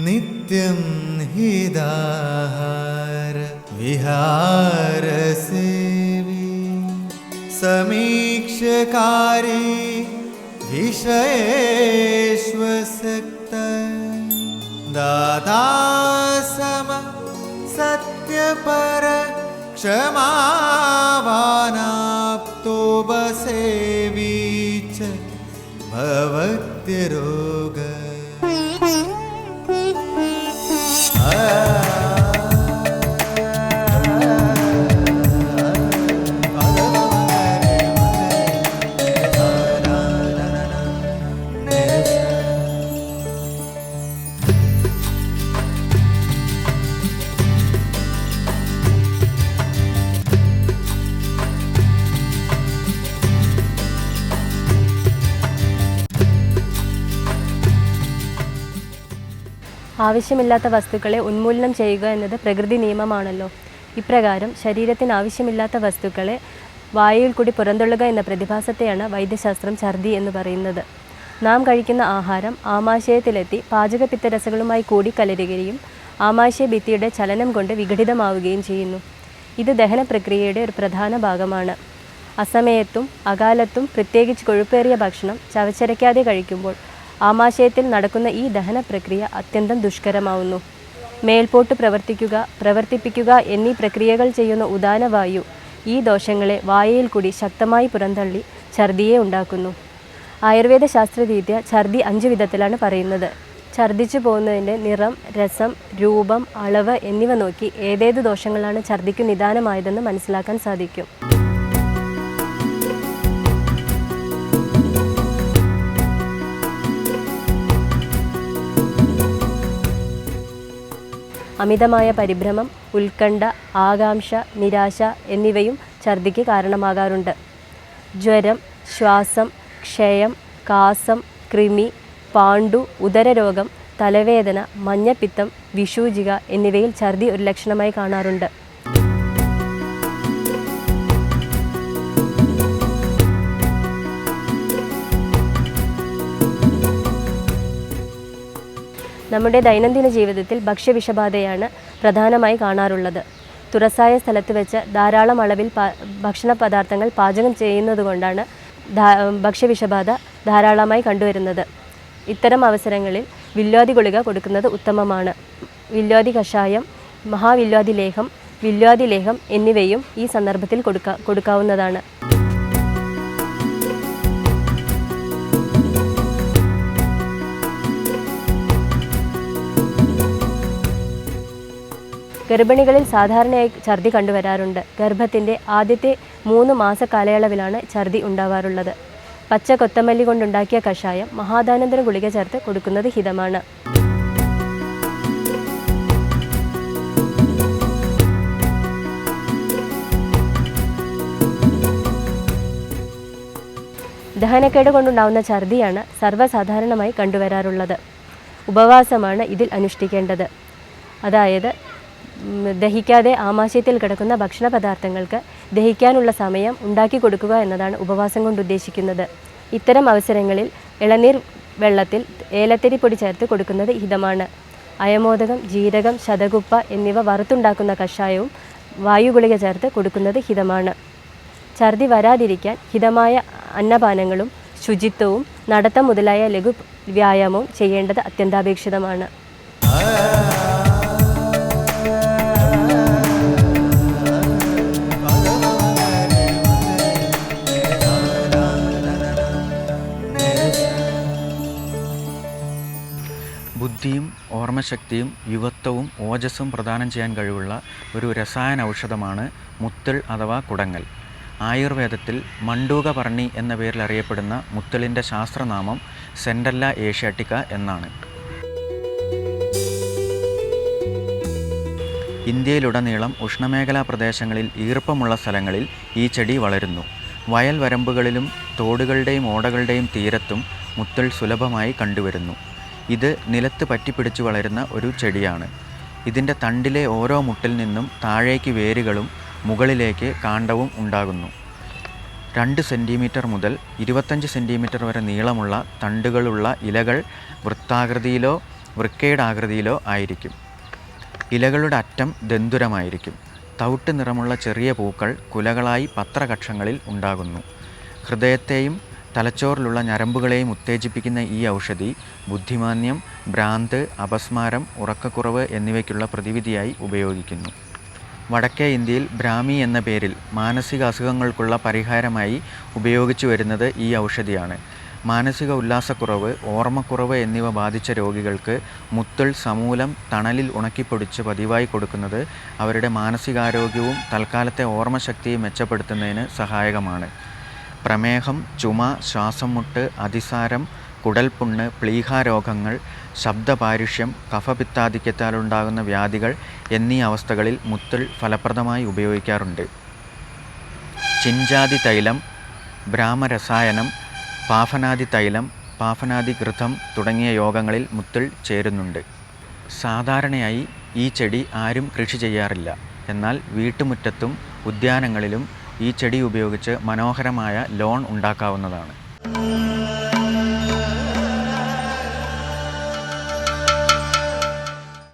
നിത്യം ഹിതാഹാര വിഹാരസേവി സമീക്ഷകാരി വിഷയേഷ്വസക്ത ദാതാസമ സത്യപര ക്ഷമാവാനാപ്തോ ബസേവീച്ച ഭവത്യരോഗ ആവശ്യമില്ലാത്ത വസ്തുക്കളെ ഉന്മൂലനം ചെയ്യുക എന്നത് പ്രകൃതി നിയമമാണല്ലോ. ഇപ്രകാരം ശരീരത്തിന് ആവശ്യമില്ലാത്ത വസ്തുക്കളെ വായുവിൽ കൂടി പുറന്തള്ളുക എന്ന പ്രതിഭാസത്തെയാണ് വൈദ്യശാസ്ത്രം ഛർദി എന്ന് പറയുന്നത്. നാം കഴിക്കുന്ന ആഹാരം ആമാശയത്തിലെത്തി പാചകപിത്തരസങ്ങളുമായി കൂടിക്കലരുകയും ആമാശയ ഭിത്തിയുടെ ചലനം കൊണ്ട് വിഘടിതമാവുകയും ചെയ്യുന്നു. ഇത് ദഹന പ്രക്രിയയുടെ ഒരു പ്രധാന ഭാഗമാണ്. അസമയത്തും അകാലത്തും പ്രത്യേകിച്ച് കൊഴുപ്പേറിയ ഭക്ഷണം ചവച്ചരയ്ക്കാതെ കഴിക്കുമ്പോൾ ആമാശയത്തിൽ നടക്കുന്ന ഈ ദഹന പ്രക്രിയ അത്യന്തം ദുഷ്കരമാവുന്നു. മേൽപോട്ട് പ്രവർത്തിപ്പിക്കുക എന്നീ പ്രക്രിയകൾ ചെയ്യുന്ന ഉദാനവായു ഈ ദോഷങ്ങളെ വായയിൽ കൂടി ശക്തമായി പുറന്തള്ളി ഛർദിയെ ഉണ്ടാക്കുന്നു. ആയുർവേദ ശാസ്ത്രരീത്യ ഛർദി 5 വിധത്തിലാണ് പറയുന്നത്. ഛർദിച്ചു പോകുന്നതിൻ്റെ നിറം, രസം, രൂപം, അളവ് എന്നിവ നോക്കി ഏതേത് ദോഷങ്ങളാണ് ഛർദിക്ക് നിദാനമായതെന്ന് മനസ്സിലാക്കാൻ സാധിക്കും. അമിതമായ പരിഭ്രമം, ഉത്കണ്ഠ, ആകാംക്ഷ, നിരാശ എന്നിവയും ഛർദിക്ക് കാരണമാകാറുണ്ട്. ജ്വരം, ശ്വാസം, ക്ഷയം, കാസം, കൃമി, പാണ്ടു, ഉദരരോഗം, തലവേദന, മഞ്ഞപ്പിത്തം, വിഷൂചിക എന്നിവയിൽ ഛർദി ഒരു ലക്ഷണമായി കാണാറുണ്ട്. നമ്മുടെ ദൈനംദിന ജീവിതത്തിൽ ഭക്ഷ്യവിഷബാധയാണ് പ്രധാനമായി കാണാറുള്ളത്. തുറസായ സ്ഥലത്ത് വെച്ച് ധാരാളം അളവിൽ ഭക്ഷണ പദാർത്ഥങ്ങൾ പാചകം ചെയ്യുന്നതുകൊണ്ടാണ് ഭക്ഷ്യവിഷബാധ ധാരാളമായി കണ്ടുവരുന്നത്. ഇത്തരം അവസരങ്ങളിൽ വില്വാദി ഗുളിക കൊടുക്കുന്നത് ഉത്തമമാണ്. വില്വാദി കഷായം, മഹാവില്വാദി ലേഹം എന്നിവയും ഈ സന്ദർഭത്തിൽ കൊടുക്കാവുന്നതാണ്. ഗർഭിണികളിൽ സാധാരണയായി ഛർദി കണ്ടുവരാറുണ്ട്. ഗർഭത്തിൻ്റെ ആദ്യത്തെ 3 മാസ കാലയളവിലാണ് ഛർദി ഉണ്ടാവാറുള്ളത്. പച്ച കൊത്തമല്ലി കൊണ്ടുണ്ടാക്കിയ കഷായം മഹാദാനന്തര ഗുളിക ചേർത്ത് കൊടുക്കുന്നത് ഹിതമാണ്. ദഹനക്കേട് കൊണ്ടുണ്ടാവുന്ന ഛർദിയാണ് സർവ്വസാധാരണമായി കണ്ടുവരാറുള്ളത്. ഉപവാസമാണ് ഇതിൽ അനുഷ്ഠിക്കേണ്ടത്. അതായത് ദഹിക്കാതെ ആമാശയത്തിൽ കിടക്കുന്ന ഭക്ഷണ പദാർത്ഥങ്ങൾക്ക് ദഹിക്കാനുള്ള സമയം ഉണ്ടാക്കി കൊടുക്കുക എന്നതാണ് ഉപവാസം കൊണ്ട് ഉദ്ദേശിക്കുന്നത്. ഇത്തരം അവസരങ്ങളിൽ ഇളനീർ വെള്ളത്തിൽ ഏലത്തിരി പൊടി ചേർത്ത് കൊടുക്കുന്നത് ഹിതമാണ്. അയമോദകം, ജീരകം, ശതകുപ്പ എന്നിവ വറുത്തുണ്ടാക്കുന്ന കഷായവും വായുഗുളിക ചേർത്ത് കൊടുക്കുന്നത് ഹിതമാണ്. ഛർദി വരാതിരിക്കാൻ ഹിതമായ അന്നപാനങ്ങളും ശുചിത്വവും നടത്തം മുതലായ ലഘു വ്യായാമവും ചെയ്യേണ്ടത് അത്യന്താപേക്ഷിതമാണ്. ബുദ്ധിയും ഓർമ്മശക്തിയും യുവത്വവും ഓജസ്സും പ്രദാനം ചെയ്യാൻ കഴിവുള്ള ഒരു രസായന ഔഷധമാണ് മുത്തൾ അഥവാ കുടങ്ങൽ. ആയുർവേദത്തിൽ മണ്ടൂകപർണി എന്ന പേരിൽ അറിയപ്പെടുന്ന മുത്തളിൻ്റെ ശാസ്ത്രനാമം സെൻഡല്ല ഏഷ്യാറ്റിക്ക എന്നാണ്. ഇന്ത്യയിലുടനീളം ഉഷ്ണമേഖലാ പ്രദേശങ്ങളിൽ ഈർപ്പമുള്ള സ്ഥലങ്ങളിൽ ഈ ചെടി വളരുന്നു. വയൽ വരമ്പുകളിലും തോടുകളുടെയും ഓടകളുടെയും തീരത്തും മുത്തൾ സുലഭമായി കണ്ടുവരുന്നു. ഇത് നിലത്ത് പറ്റിപ്പിടിച്ച് വളരുന്ന ഒരു ചെടിയാണ്. ഇതിൻ്റെ തണ്ടിലെ ഓരോ മുട്ടിൽ നിന്നും താഴേക്ക് വേരുകളും മുകളിലേക്ക് കാണ്ഡവും ഉണ്ടാകുന്നു. 2 സെൻറ്റിമീറ്റർ മുതൽ 25 സെൻറ്റിമീറ്റർ വരെ നീളമുള്ള തണ്ടുകളുള്ള ഇലകൾ വൃത്താകൃതിയിലോ വൃക്കയുടെ ആകൃതിയിലോ ആയിരിക്കും. ഇലകളുടെ അറ്റം ദന്തുരമായിരിക്കും. തവിട്ട് നിറമുള്ള ചെറിയ പൂക്കൾ കുലകളായി പത്രകക്ഷങ്ങളിൽ ഉണ്ടാകുന്നു. ഹൃദയത്തെയും തലച്ചോറിലുള്ള ഞരമ്പുകളെയും ഉത്തേജിപ്പിക്കുന്ന ഈ ഔഷധി ബുദ്ധിമാന്ദ്യം, ഭ്രാന്ത്, അപസ്മാരം, ഉറക്കക്കുറവ് എന്നിവയ്ക്കുള്ള പ്രതിവിധിയായി ഉപയോഗിക്കുന്നു. വടക്കേ ഇന്ത്യയിൽ ബ്രാഹ്മി എന്ന പേരിൽ മാനസിക അസുഖങ്ങൾക്കുള്ള പരിഹാരമായി ഉപയോഗിച്ചു വരുന്നത് ഈ ഔഷധിയാണ്. മാനസിക ഉല്ലാസക്കുറവ്, ഓർമ്മക്കുറവ് എന്നിവ ബാധിച്ച രോഗികൾക്ക് മുത്തുൾ സമൂലം തണലിൽ ഉണക്കിപ്പൊടിച്ച് പതിവായി കൊടുക്കുന്നത് അവരുടെ മാനസികാരോഗ്യവും തൽക്കാലത്തെ ഓർമ്മശക്തിയും മെച്ചപ്പെടുത്തുന്നതിന് സഹായകമാണ്. പ്രമേഹം, ചുമ, ശ്വാസം മുട്ട്, അതിസാരം, കുടൽപുണ്ണ്, പ്ലീഹാരോഗങ്ങൾ, ശബ്ദപാരുഷ്യം, കഫപിത്താധിക്യത്താലുണ്ടാകുന്ന വ്യാധികൾ എന്നീ അവസ്ഥകളിൽ മുത്തുൾ ഫലപ്രദമായി ഉപയോഗിക്കാറുണ്ട്. ചിഞ്ചാതി തൈലം, ബ്രാഹ്മരസായനം, പാഫനാദി തൈലം, പാഫനാദി ഘൃതം തുടങ്ങിയ യോഗങ്ങളിൽ മുത്തുൾ ചേരുന്നുണ്ട്. സാധാരണയായി ഈ ചെടി ആരും കൃഷി ചെയ്യാറില്ല. എന്നാൽ വീട്ടുമുറ്റത്തും ഉദ്യാനങ്ങളിലും ഈ ചെടി ഉപയോഗിച്ച് മനോഹരമായ ലോൺ ഉണ്ടാക്കാവുന്നതാണ്.